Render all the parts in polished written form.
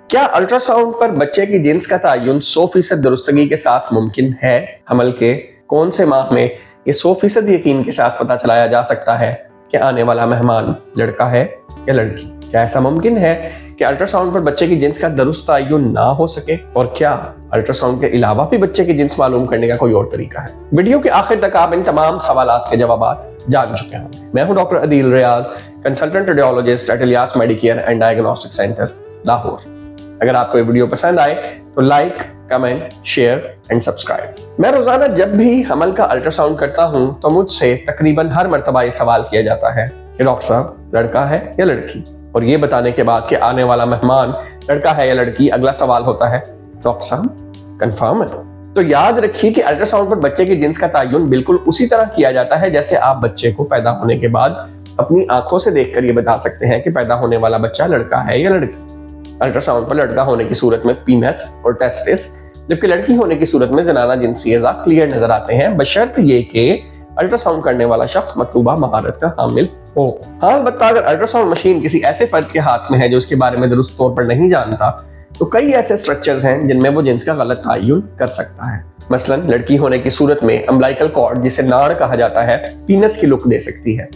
क्या अल्ट्रासाउंड पर बच्चे की जिन्स का तयन 100% दुरुस्तगी के साथ मुमकिन है? हमल के कौन से माह में ये 100% यकीन के साथ पता चलाया जा सकता है कि आने वाला मेहमान लड़का है या लड़की? क्या ऐसा मुमकिन है कि अल्ट्रासाउंड पर बच्चे की जिन्स का दुरुस्त तयन ना हो सके? और क्या अल्ट्रासाउंड के अलावा भी बच्चे की जिन्स मालूम करने का कोई और तरीका है? वीडियो के आखिर तक आप इन तमाम सवालात के जवाब जान चुके हैं। मैं हूं doctor Adeel Riaz, consultant radiologist at Ilyas medicare and diagnostic centre, Lahore. अगर आपको ये वीडियो पसंद आए तो like, comment, share and subscribe. मैं रोजाना जब भी हमल का अल्ट्रासाउंड करता हूं तो मुझसे तकरीबन हर मर्तबा ये सवाल किया जाता है कि डॉक्टर साहब लड़का है या लड़की? और ये बताने के बाद कि आने वाला मेहमान लड़का है या लड़की, अगला सवाल होता है डॉक्टर साहब कंफर्म है? तो याद रखिए कि अल्ट्रासाउंड पर बच्चे की जिन्स का तयन बिल्कुल उसी तरह किया जाता है जैसे आप बच्चे को पैदा होने के बाद अपनी आंखों से देखकर ये बता सकते हैं कि पैदा होने वाला बच्चा लड़का है या लड़की। अल्ट्रासाउंड पर लड़का होने की सूरत में पीनस और टेस्टिस, जबकि लड़की होने की सूरत में ज़नाना जिनसी अज़ा क्लियर नजर आते हैं, बशर्त ये कि अल्ट्रासाउंड करने वाला शख्स मतलूबा महारत का हामिल हो। हाँ, अलबत्ता अगर अल्ट्रासाउंड मशीन किसी ऐसे फर्द के हाथ में है जो इसके बारे में दुरुस्त तौर पर नहीं जानता, तो कई ऐसे स्ट्रक्चर्स हैं जिनमें वो जिन्स का गलत तयन कर सकता है। मसलन लड़की होने की सूरत में अम्बिलिकल कॉर्ड, जिसे नाड़ कहा जाता है, पीनस की लुक दे सकती है।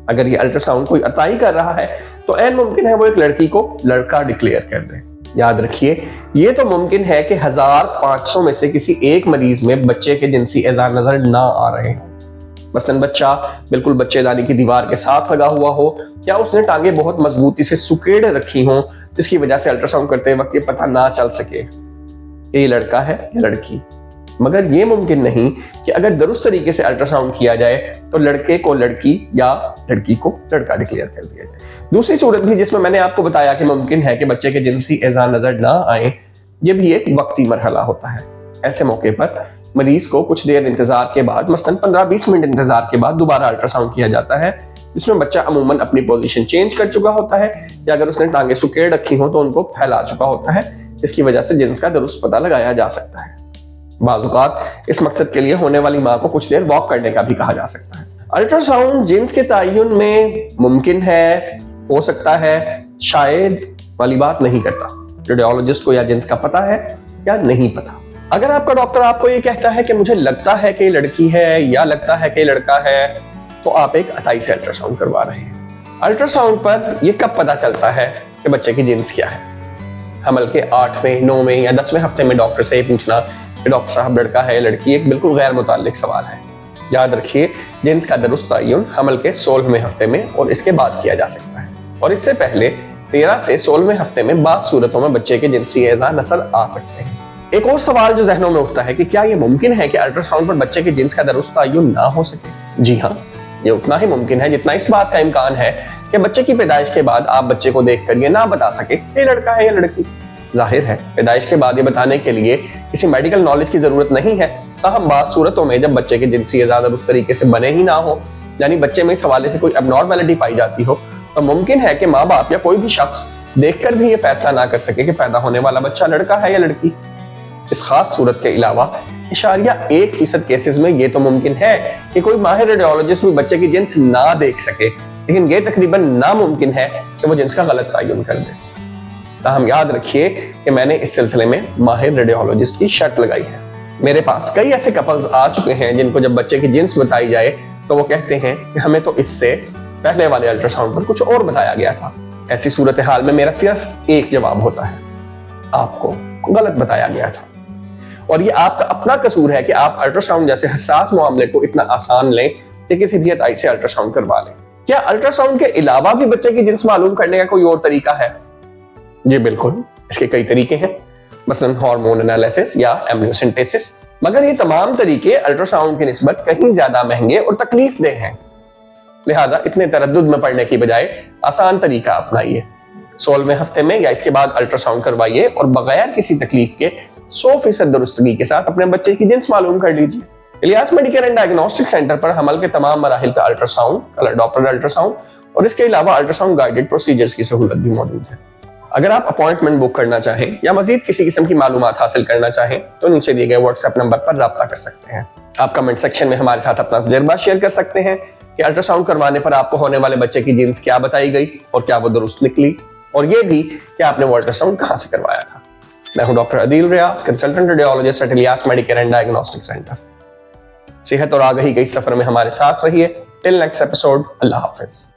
अगर ये अल्ट्रासाउंड कोई अताई कर रहा है तो ऐन मुमकिन है वो एक लड़की को लड़का डिक्लेयर कर दे। याद रखिए, ये तो मुमकिन है कि 1500 में से किसी एक मरीज में बच्चे के जिनसी एज़ार नजर ना आ रहे हों। मसलन बच्चा बिल्कुल बच्चेदानी की दीवार के साथ लगा हुआ हो, या उसने टांगे बहुत मजबूती से सुकेड़े रखी हों, जिसकी वजह से अल्ट्रासाउंड करते वक्त ये पता ना चल सके कि ये लड़का है या लड़की। मगर ये मुमकिन नहीं कि अगर दुरुस्त तरीके से अल्ट्रासाउंड किया जाए तो लड़के को लड़की या लड़की को लड़का डिक्लेयर कर दिया जाए। दूसरी सूरत भी जिसमें मैंने आपको बताया कि मुमकिन है कि बच्चे के जिनसी एज़ार नजर ना आए, ये भी एक वक्ती मरहला होता है। ऐसे मौके पर मरीज को कुछ देर इंतजार के बाद, मसलन 15-20 मिनट इंतजार के बाद दोबारा अल्ट्रासाउंड किया जाता है, जिसमें बच्चा अमूमन अपनी पोजीशन चेंज कर चुका होता है, या अगर उसने टांगे सुकेड़ रखी हो तो उनको फैला चुका होता है, जिसकी वजह से जिन्स का दुरुस्त पता लगाया जा सकता है। बाज़ इस मकसद के लिए होने वाली माँ को कुछ देर वॉक करने का भी कहा जा सकता है। अल्ट्रासाउंड जिन्स के तयन में मुमकिन है, हो सकता है, शायद वाली बात नहीं करता। रेडियोलॉजिस्ट को या जिन्स का पता है या नहीं पता। अगर आपका डॉक्टर आपको ये कहता है कि मुझे लगता है कि लड़की है या लगता है कि लड़का है, तो आप एक अताई से अल्ट्रासाउंड करवा रहे हैं। अल्ट्रासाउंड पर यह कब पता चलता है कि बच्चे की जिन्स क्या है? हमल के 8वें, 9वें या 10वें हफ्ते में डॉक्टर से पूछना कि डॉक्टर साहब लड़का है या लड़की एक बिल्कुल गैर मुताल्लिक सवाल है। याद रखिए, जिन्स का दुरुस्त तयन हमल के 16वें हफ्ते में और इसके बाद किया जा सकता है, और इससे पहले 13 से 16वें हफ्ते में बाज़ सूरतों में बच्चे के जिनसी एज़ार नजर आ सकते हैं। एक और सवाल जो जहनों में उठता है कि क्या यह मुमकिन है कि अल्ट्रासाउंड पर बच्चे के जिन्स का दुरुस्त तयन ना हो सके? जी हाँ, ये उतना ही मुमकिन है जितना इस बात का इम्कान है कि बच्चे की पैदाइश के बाद आप बच्चे को देखकर ये ना बता सके कि लड़का है या लड़की। जाहिर है, पैदाइश के बाद ये बताने के लिए किसी मेडिकल नॉलेज की जरूरत नहीं है। ताहम बाज़ सूरतों में जब बच्चे के जिनसी एज़ार उस तरीके से बने ही ना हो, यानी बच्चे में इस हवाले से कोई एबनॉर्मेलिटी पाई जाती हो, तो मुमकिन है कि माँ बाप या कोई भी शख्स देखकर भी ये फैसला ना कर सके कि पैदा होने वाला बच्चा लड़का है या लड़की। इस खास सूरत के अलावा 0.1% केसेस में ये तो मुमकिन है कि कोई माहिर रेडियोलॉजिस्ट भी बच्चे की जिन्स ना देख सके, लेकिन ये तकरीबन नामुमकिन है कि वो जिन्स का गलत तयन कर दे। हम याद रखिए कि मैंने इस सिलसिले में माहिर रेडियोलॉजिस्ट की शर्त लगाई है। मेरे पास कई ऐसे कपल्स आ चुके हैं जिनको जब बच्चे की जिन्स बताई जाए तो वो कहते हैं कि हमें तो इससे पहले वाले अल्ट्रासाउंड पर कुछ और बताया गया था। ऐसी सूरत हाल में मेरा सिर्फ एक जवाब होता है, आपको गलत बताया गया था। और ये आपका अपना कसूर है कि आप अल्ट्रासाउंड जैसे हसास मामले को इतना आसान लें कि किसी भी अताई से अल्ट्रासाउंड करवा लें। क्या अल्ट्रासाउंड के अलावा भी बच्चे की जिन्स मालूम करने का कोई और तरीका है? जी बिल्कुल, इसके कई तरीके हैं, मसलन हार्मोन एनालिसिस या एम्नियोसेंटेसिस। मगर ये तमाम तरीके अल्ट्रासाउंड की निस्बत कहीं ज्यादा महंगे और तकलीफ देह हैं। लिहाजा इतने तरद्दुद में पड़ने की बजाय आसान तरीका अपनाइए। 16वें हफ्ते में या इसके बाद अल्ट्रासाउंड करवाइए और बगैर किसी तकलीफ के 100% दुरुस्तगी के साथ अपने बच्चे की जिन्स मालूम कर लीजिए। Ilyas medicare and diagnostic centre पर हमल के तमाम मराहिल का अल्ट्रासाउंड, कलर डॉपलर अल्ट्रासाउंड और इसके अलावा अल्ट्रासाउंड गाइडेड प्रोसीजर्स की सहूलत भी मौजूद है। अगर आप अपॉइंटमेंट बुक करना चाहें या मजीद किसी किस्म की मालूमात हासिल करना चाहें तो नीचे दिए गए व्हाट्सएप नंबर पर राब्ता कर सकते हैं। आप कमेंट सेक्शन में हमारे साथ अपना तजुर्बा शेयर कर सकते हैं कि अल्ट्रासाउंड करवाने पर आपको होने वाले बच्चे की जिन्स क्या बताई गई और क्या वो दुरुस्त निकली, اور یہ بھی کہ آپ نے وہ الٹراساؤنڈ کہاں سے کروایا تھا۔ میں ہوں doctor Adeel Riaz, consultant radiologist at Ilyas medicare and diagnostic centre. صحت اور آگہی کے اس سفر میں ہمارے ساتھ رہیے۔ ٹل نیکسٹ ایپیسوڈ، اللہ حافظ۔